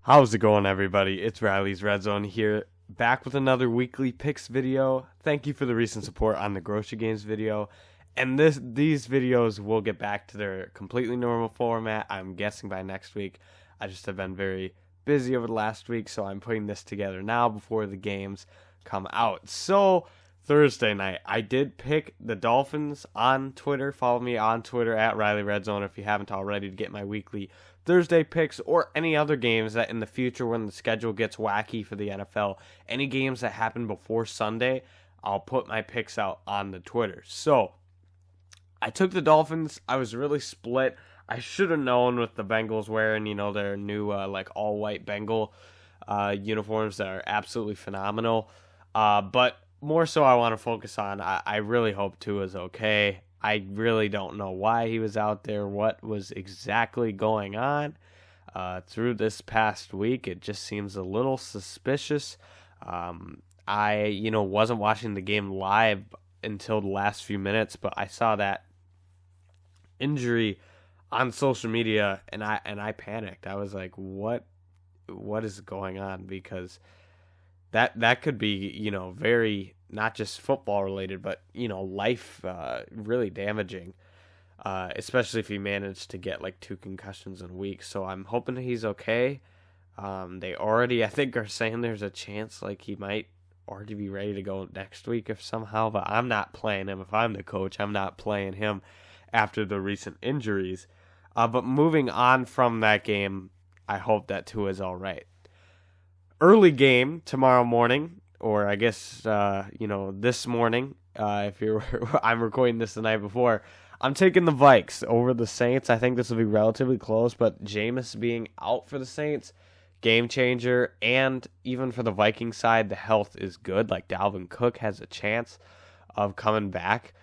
How's it going, everybody? It's Riley's Redzone here, back with another weekly picks video. Thank you for the recent support on the grocery games video. And these videos will get back to their completely normal format, I'm guessing by next week. I just have been very busy over the last week, so I'm putting this together now before the games come out. So, Thursday night, I did pick the Dolphins on Twitter. Follow me on Twitter at Riley Redzone if you haven't already to get my weekly Thursday picks or any other games that in the future when the schedule gets wacky for the NFL, any games that happen before Sunday, I'll put my picks out on the Twitter. So, I took the Dolphins. I was really split. I should have known with the Bengals wearing, their new all-white Bengal uniforms that are absolutely phenomenal. But more so I want to focus on, I really hope Tua is okay. I really don't know why he was out there, what was exactly going on. Through this past week, it just seems a little suspicious. I wasn't watching the game live until the last few minutes, but I saw that injury on social media and I panicked. I was like, what is going on? Because that could be, very not just football related, but life really damaging. Especially if he managed to get like 2 concussions in a week. So I'm hoping he's okay. They already, I think, are saying there's a chance like he might already be ready to go next week if somehow, but I'm not playing him. If I'm the coach, I'm not playing him after the recent injuries. But moving on from that game, I hope that Tua is all right. Early game tomorrow morning, or I guess, this morning, if you're, I'm recording this the night before, I'm taking the Vikes over the Saints. I think this will be relatively close, but Jameis being out for the Saints, game changer, and even for the Viking side, the health is good. Like Dalvin Cook has a chance of coming back.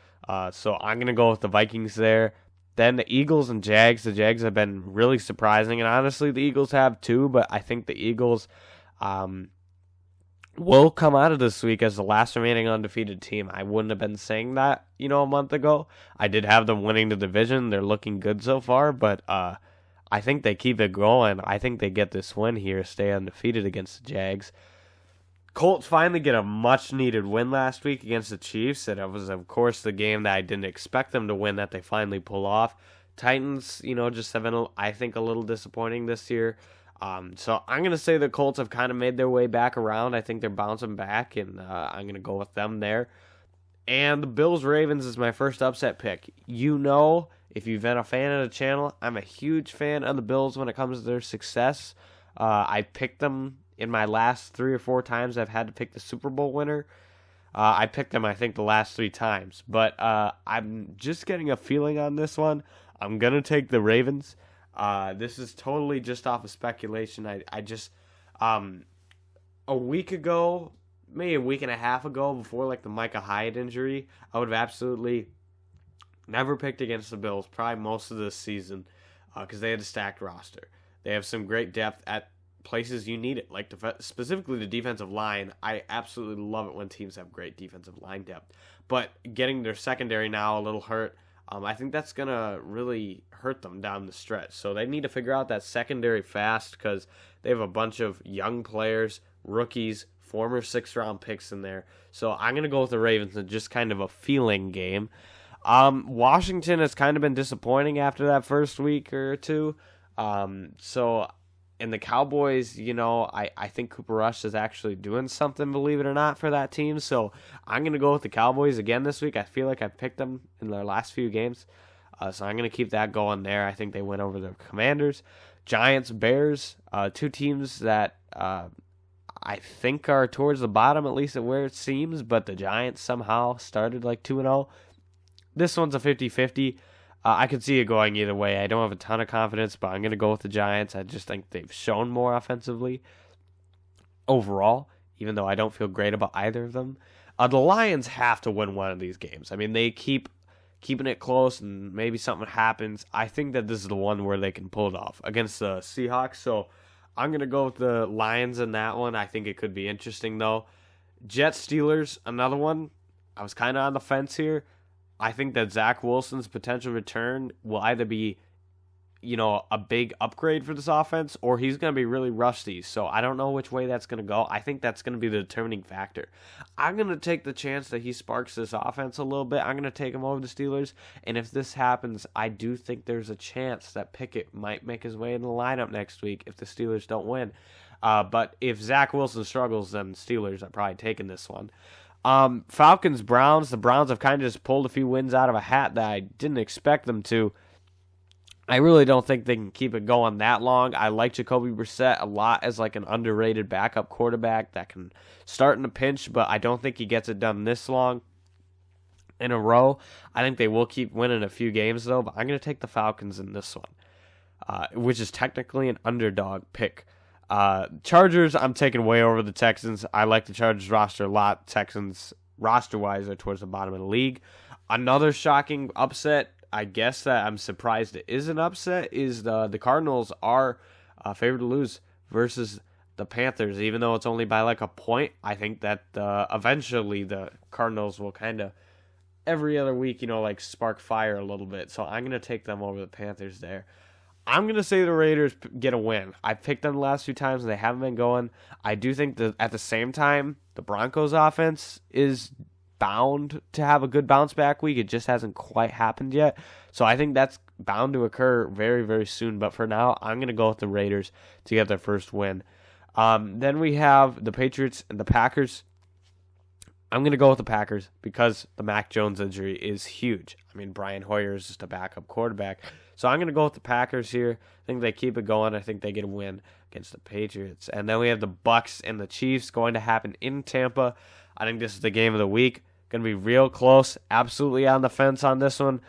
So I'm going to go with the Vikings there. Then the Eagles and Jags. The Jags have been really surprising, and honestly, the Eagles have too, but I think the Eagles will come out of this week as the last remaining undefeated team. I wouldn't have been saying that, a month ago. I did have them winning the division. They're looking good so far, but I think they keep it going. I think they get this win here, stay undefeated against the Jags. Colts finally get a much-needed win last week against the Chiefs, and it was, of course, the game that I didn't expect them to win that they finally pull off. Titans, just have been, I think, a little disappointing this year. So I'm going to say the Colts have kind of made their way back around. I think they're bouncing back, and I'm going to go with them there. And the Bills-Ravens is my first upset pick. If you've been a fan of the channel, I'm a huge fan of the Bills when it comes to their success. I picked them in my last 3 or 4 times I've had to pick the Super Bowl winner. I picked them, I think, the last 3 times. But I'm just getting a feeling on this one. I'm going to take the Ravens. This is totally just off of speculation. I just, a week ago, maybe a week and a half ago, before like the Micah Hyde injury, I would have absolutely never picked against the Bills, probably most of this season, because they had a stacked roster. They have some great depth at places you need it, like specifically the defensive line. I absolutely love it when teams have great defensive line depth. But getting their secondary now a little hurt, I think that's going to really hurt them down the stretch. So they need to figure out that secondary fast because they have a bunch of young players, rookies, former 6th-round picks in there. So I'm going to go with the Ravens in just kind of a feeling game. Washington has kind of been disappointing after that first week or two. And the Cowboys, I think Cooper Rush is actually doing something, believe it or not, for that team. So I'm going to go with the Cowboys again this week. I feel like I've picked them in their last few games. So I'm going to keep that going there. I think they went over the Commanders. Giants, Bears, 2 teams that I think are towards the bottom, at least at where it seems. But the Giants somehow started like 2-0. This one's a 50-50. I could see it going either way. I don't have a ton of confidence, but I'm going to go with the Giants. I just think they've shown more offensively overall, even though I don't feel great about either of them. The Lions have to win one of these games. I mean, they keep keeping it close and maybe something happens. I think that this is the one where they can pull it off against the Seahawks. So I'm going to go with the Lions in that one. I think it could be interesting, though. Jets, Steelers, another one. I was kind of on the fence here. I think that Zach Wilson's potential return will either be a big upgrade for this offense, or he's going to be really rusty. So I don't know which way that's going to go. I think that's going to be the determining factor. I'm going to take the chance that he sparks this offense a little bit. I'm going to take him over the Steelers. And if this happens, I do think there's a chance that Pickett might make his way in the lineup next week if the Steelers don't win. But if Zach Wilson struggles, then Steelers are probably taking this one. Falcons, Browns. The Browns have kind of just pulled a few wins out of a hat that I didn't expect them to. I really don't think they can keep it going that long. I like Jacoby Brissett a lot as like an underrated backup quarterback that can start in a pinch, but I don't think he gets it done this long in a row. I think they will keep winning a few games, though, but I'm going to take the Falcons in this one, which is technically an underdog pick. Chargers, I'm taking way over the Texans. I like the Chargers roster a lot. Texans, roster-wise, are towards the bottom of the league. Another shocking upset, I guess that I'm surprised it is an upset, is the Cardinals are favored to lose versus the Panthers, even though it's only by like a point. I think that eventually the Cardinals will kind of every other week, like spark fire a little bit. So I'm going to take them over the Panthers there. I'm going to say the Raiders get a win. I've picked them the last few times, and they haven't been going. I do think that at the same time, the Broncos offense is bound to have a good bounce back week. It just hasn't quite happened yet. So I think that's bound to occur very, very soon. But for now, I'm going to go with the Raiders to get their first win. Then we have the Patriots and the Packers. I'm going to go with the Packers because the Mac Jones injury is huge. I mean, Brian Hoyer is just a backup quarterback. So I'm going to go with the Packers here. I think they keep it going. I think they get a win against the Patriots. And then we have the Bucs and the Chiefs going to happen in Tampa. I think this is the game of the week. Going to be real close. Absolutely on the fence on this one.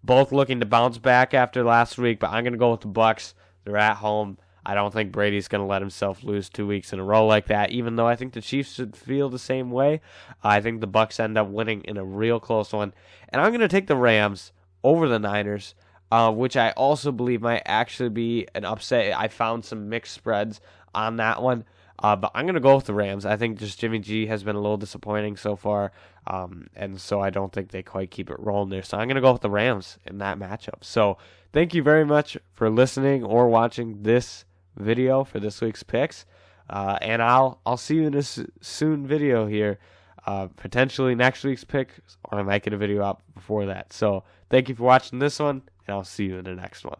Both looking to bounce back after last week, but I'm going to go with the Bucs. They're at home. I don't think Brady's going to let himself lose 2 weeks in a row like that, even though I think the Chiefs should feel the same way. I think the Bucs end up winning in a real close one. And I'm going to take the Rams over the Niners, which I also believe might actually be an upset. I found some mixed spreads on that one. But I'm going to go with the Rams. I think just Jimmy G has been a little disappointing so far, and so I don't think they quite keep it rolling there. So I'm going to go with the Rams in that matchup. So thank you very much for listening or watching this video for this week's picks, and I'll see you in a soon video here, potentially next week's pick, or I might get a video out before that. So thank you for watching this one, and I'll see you in the next one.